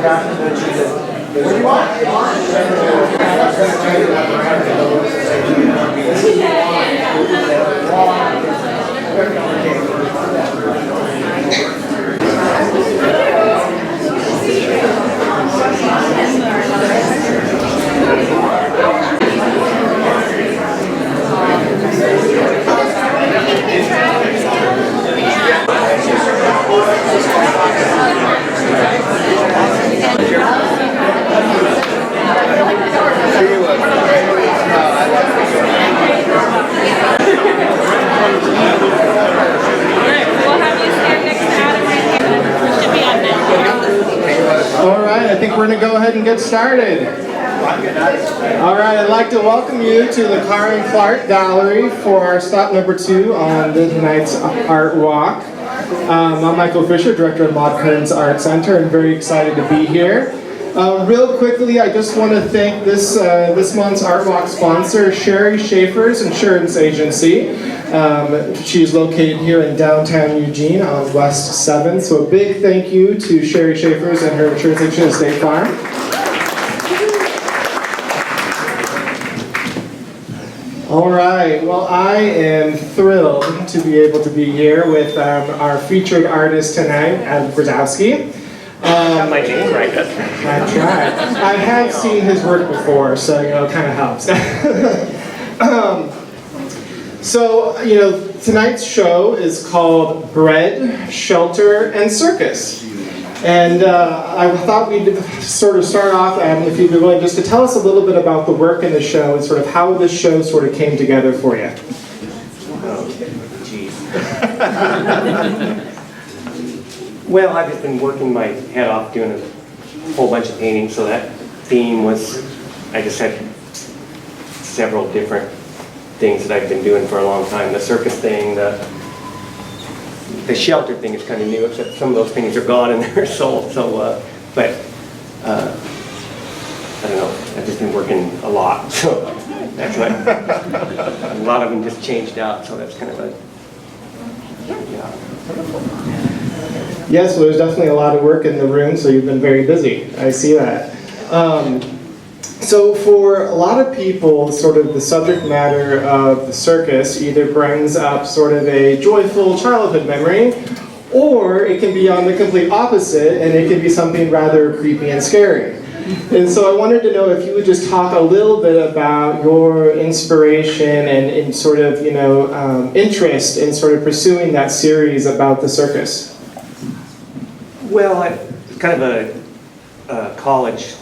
forgot to mention that there's I think we're going to go ahead and get started. All right, I'd like to welcome you to the Karin Clarke Gallery for our stop number 2 on tonight's Art Walk. I'm Michael Fisher, Director of Maude Kerns Art Center, and very excited to be here. Real quickly, I just want to thank this month's Art Walk sponsor, Sherry Schaefer's Insurance Agency. She's located here in downtown Eugene on West 7th. So a big thank you to Sherry Schaefer's and her insurance agent, State Farm. All right, well, I am thrilled to be able to be here with our featured artist tonight, Grosowsky. My name right, that's right. That's right. I have seen his work before, so, you know, it kind of helps. So, you know, tonight's show is called Bread, Shelter, and Circus. And I thought we'd sort of start off, if you'd be willing, just to tell us a little bit about the work in the show and sort of how this show sort of came together for you. Oh, geez. Well, I've just been working my head off doing a whole bunch of painting, so that theme was, I just had several different things that I've been doing for a long time. The circus thing, the shelter thing is kind of new, except some of those things are gone and they're sold. So, but I don't know. I've just been working a lot, so that's what. A lot of them just changed out, so that's kind of a yeah. Yes, well, there's definitely a lot of work in the room, so you've been very busy. I see that. So for a lot of people, sort of the subject matter of the circus either brings up sort of a joyful childhood memory, or it can be on the complete opposite, and it can be something rather creepy and scary. And so I wanted to know if you would just talk a little bit about your inspiration and sort of, you know, interest in sort of pursuing that series about the circus. Well, it's kind of a college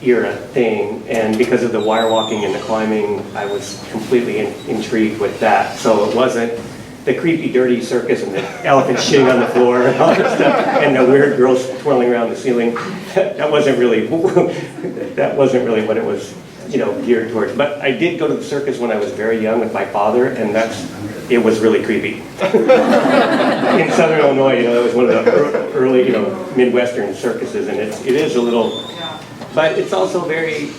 era thing, and because of the wire walking and the climbing, I was completely intrigued with that. So it wasn't the creepy, dirty circus and the elephants shitting on the floor and all that stuff, and the weird girls twirling around the ceiling. That wasn't really what it was, you know, geared towards. But I did go to the circus when I was very young with my father, and it was really creepy. In Southern Illinois, you know, it was one of the early, you know, Midwestern circuses, and it is a little. But it's also very,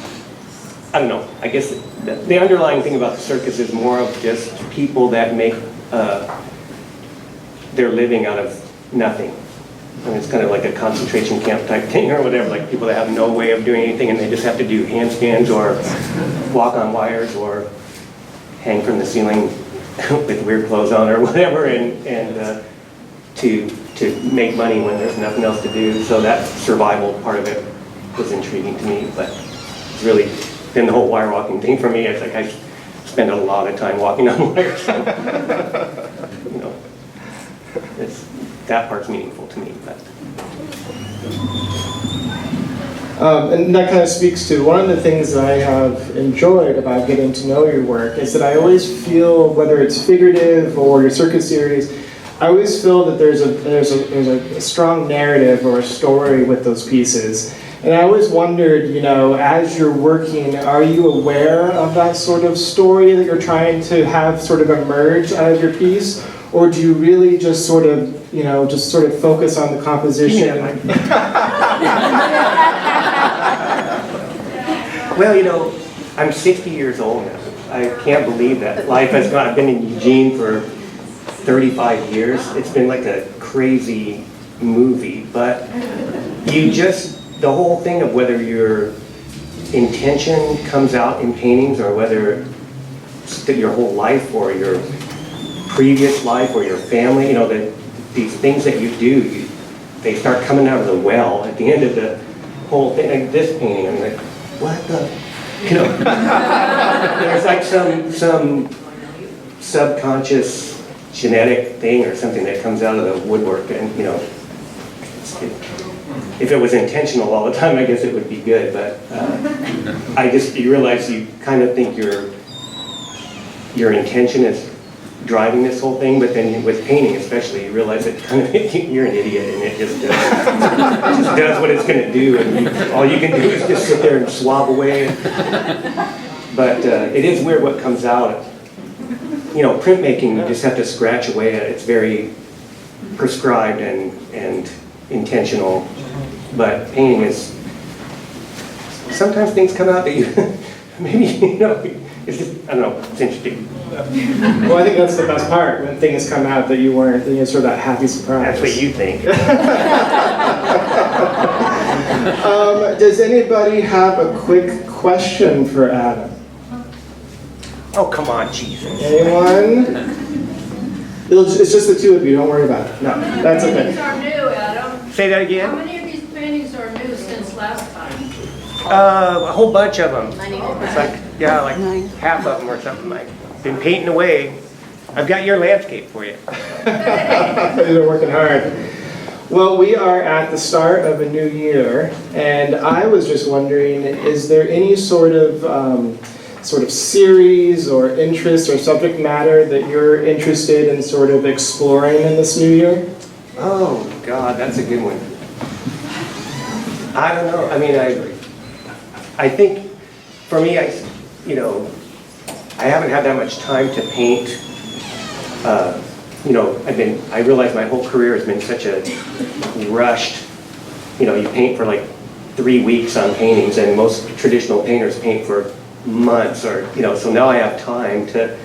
I don't know, I guess the underlying thing about the circus is more of just people that make their living out of nothing. And it's kind of like a concentration camp type thing or whatever, like people that have no way of doing anything and they just have to do handstands or walk on wires or hang from the ceiling with weird clothes on or whatever, and to make money when there's nothing else to do. So that survival part of it was intriguing to me, but it's really been the whole wire walking thing for me. It's like I spend a lot of time walking on wires. So, you know, that part's meaningful to me. But. And that kind of speaks to one of the things that I have enjoyed about getting to know your work is that I always feel, whether it's figurative or your circus series, I always feel that there's a strong narrative or a story with those pieces. And I always wondered, you know, as you're working, are you aware of that sort of story that you're trying to have sort of emerge out of your piece? Or do you really just sort of, you know, just sort of focus on the composition? Well, you know, I'm 60 years old now. I can't believe that life has gone. I've been in Eugene for 35 years. It's been like a crazy movie, but you just the whole thing of whether your intention comes out in paintings or whether your whole life or your previous life or your family, you know, that these things that you do, they start coming out of the well at the end of the whole thing. Like this painting, I'm like, what the, you know? There's like some subconscious genetic thing or something that comes out of the woodwork, and you know, if it was intentional all the time, I guess it would be good, but you realize you kind of think your intention is driving this whole thing, but then with painting especially, you realize that kind of you're an idiot and it just does what it's going to do, and all you can do is just sit there and swab away. But it is weird what comes out. You know, printmaking, you just have to scratch away at it. It's very prescribed and intentional, but painting is, sometimes things come out that you, maybe, you know, it's just, I don't know, it's interesting. Well, I think that's the best part, when things come out that you weren't, you know, sort of that happy surprise. That's what you think. Does anybody have a quick question for Adam? Oh, come on, Jesus. Anyone? It's just the two of you, don't worry about it. No, that's How many okay. paintings are new, Adam? Say that How again? many of these paintings are new since last time? A whole bunch of them. It's like, yeah, like half of them or something. I've been painting away. I've got your landscape for you. You're working hard. Well, we are at the start of a new year, and I was just wondering, is there any sort of series or interest or subject matter that you're interested in sort of exploring in this new year? Oh, God, that's a good one. I don't know. I mean, I think for me, you know, I haven't had that much time to paint. You know, I realize my whole career has been such a rushed, you know, you paint for like 3 weeks on paintings, and most traditional painters paint for months, or, you know, so now I have time to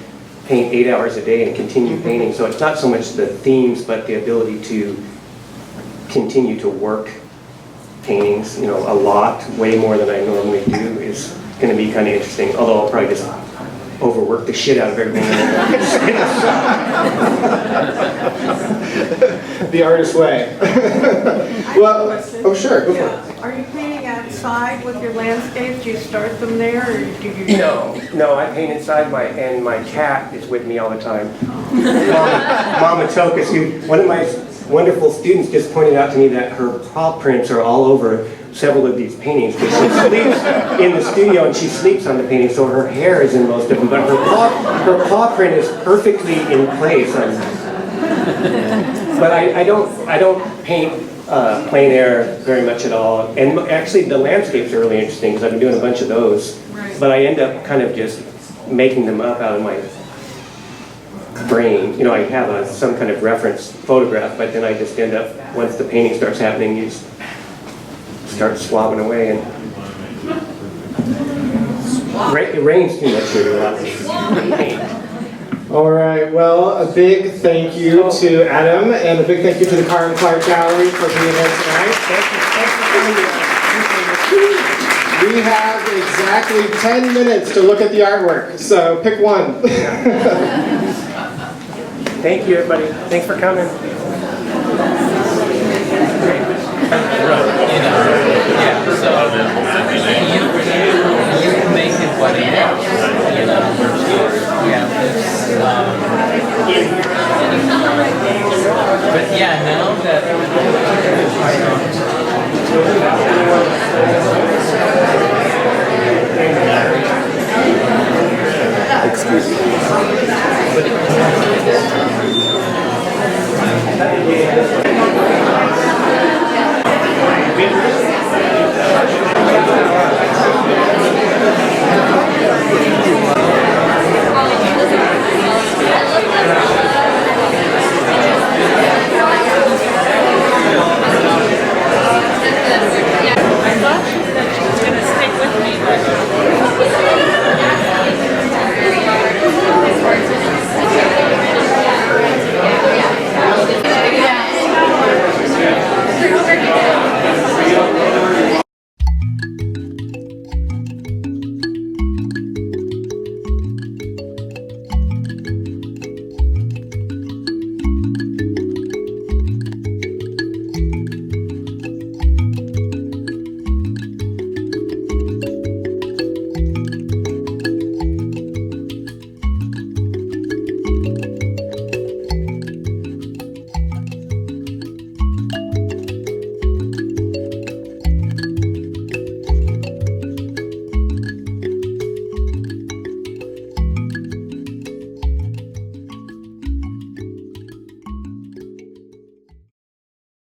paint 8 hours a day and continue painting. So it's not so much the themes, but the ability to continue to work paintings, you know, a lot, way more than I normally do, is going to be kind of interesting, although I'll probably just overwork the shit out of everything. The artist's way. Well, oh sure, go for it. Are you painting outside with your landscapes? Do you start them there, or do you? No, I paint inside, and my cat is with me all the time. Mama Tokus, one of my wonderful students just pointed out to me that her paw prints are all over several of these paintings, because she sleeps in the studio and she sleeps on the painting, so her hair is in most of them, but her paw print is perfectly in place. But I don't paint plein air very much at all, and actually the landscapes are really interesting because I've been doing a bunch of those, but I end up kind of just making them up out of my brain. You know, I have some kind of reference photograph, but then I just end up, once the painting starts happening, you just start swabbing away, and it rains too much here a lot. All right, well, a big thank you to Adam, and a big thank you to the Karin Clarke Gallery for being here tonight. Thank you. We have exactly 10 minutes to look at the artwork, so pick one. Thank you, everybody. Thanks for coming.